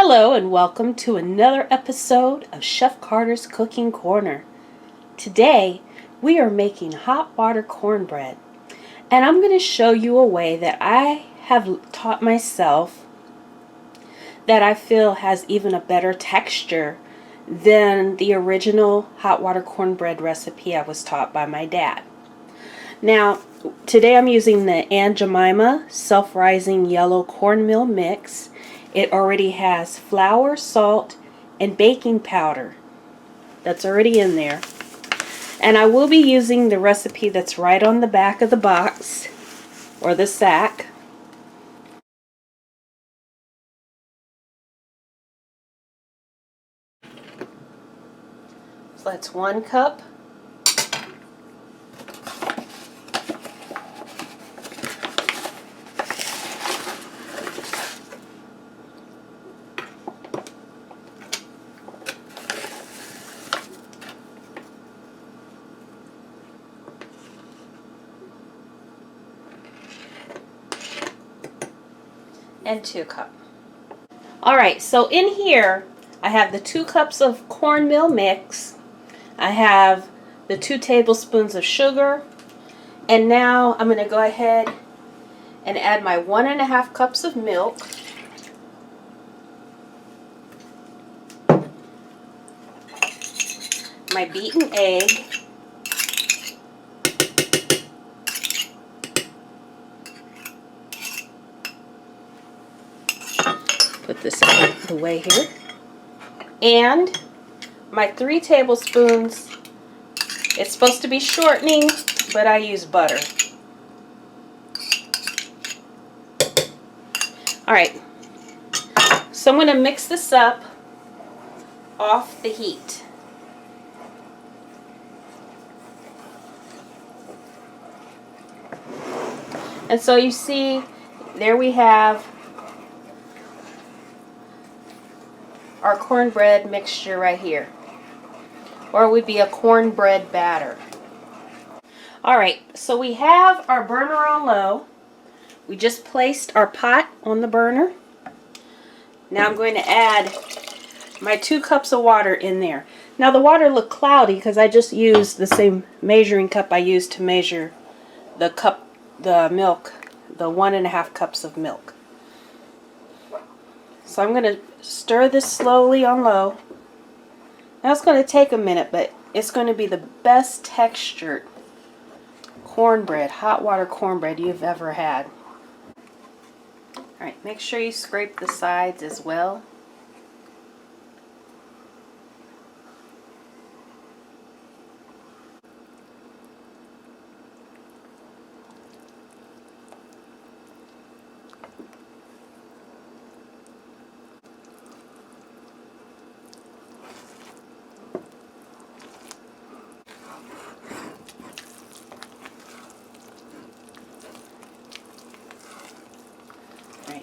Hello and welcome to another episode of Chef Carter's Cooking Corner. Today we are making hot water cornbread, and I'm going to show you a way that I have taught myself that I feel has even a better texture than the original hot water cornbread recipe I was taught by my dad. Now, today I'm using the Aunt Jemima self-rising yellow cornmeal mix. It already has flour, salt, and baking powder that's already in there. And I will be using the recipe that's right on the back of the box or the sack. So that's 1 cup. And 2 cups. Alright, so in here I have the 2 cups of cornmeal mix. I have the 2 tablespoons of sugar. And now I'm going to go ahead and add my 1.5 cups of milk. My beaten egg. Put this out of the way here. And my 3 tablespoons. It's supposed to be shortening, but I use butter. Alright, so I'm going to mix this up off the heat. And so you see, there we have our cornbread mixture right here. Or it would be a cornbread batter. Alright, so we have our burner on low. We just placed our pot on the burner. Now I'm going to add my 2 cups of water in there. Now the water looked cloudy because I just used the same measuring cup I used to measure the milk, the 1.5 cups of milk. So I'm going to stir this slowly on low. Now it's going to take a minute, but it's going to be the best textured cornbread, hot water cornbread you've ever had. Alright, make sure you scrape the sides as well.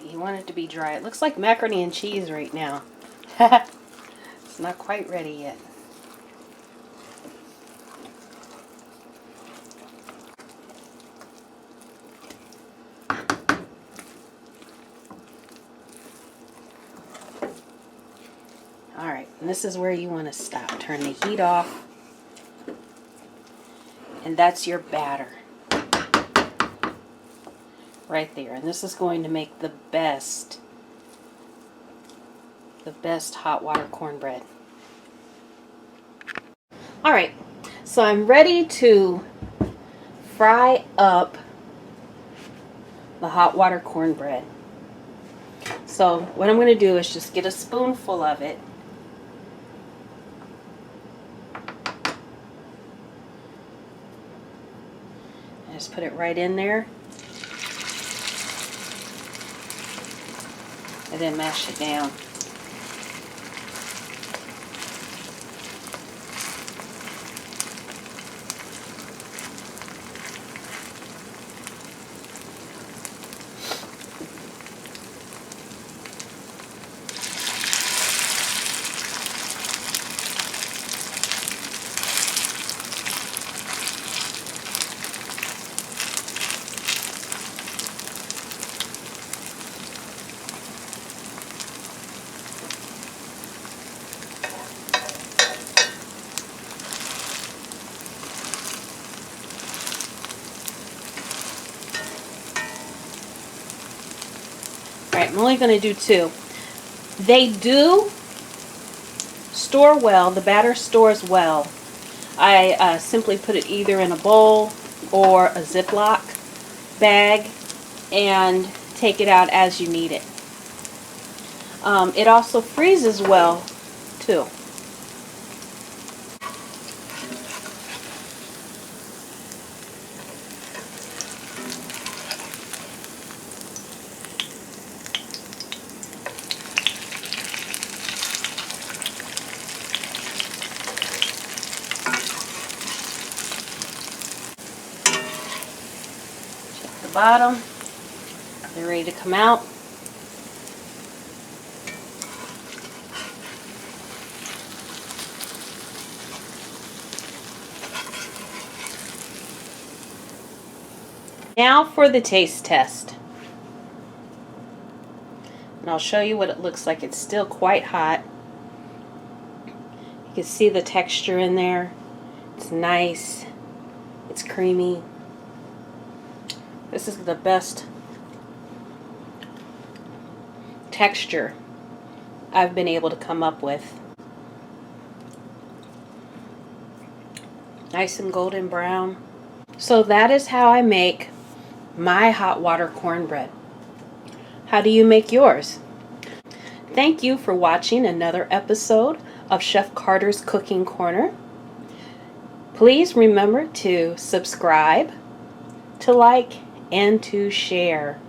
You want it to be dry. It looks like macaroni and cheese right now. It's not quite ready yet. Alright, and this is where you want to stop. Turn the heat off. And that's your batter. Right there. And this is going to make the best hot water cornbread. Alright, so I'm ready to fry up the hot water cornbread. So what I'm going to do is just get a spoonful of it. And just put it right in there. And then mash it down. Alright, I'm only going to do 2. They do store well. The batter stores well. I simply put it either in a bowl or a Ziploc bag and take it out as you need it. It also freezes well too. Check the bottom. They're ready to come out. Now for the taste test. And I'll show you what it looks like. It's still quite hot. You can see the texture in there. It's nice. It's creamy. This is the best texture I've been able to come up with. Nice and golden brown. So that is how I make my hot water cornbread. How do you make yours? Thank you for watching another episode of Chef Carter's Cooking Corner. Please remember to subscribe, to like, and to share.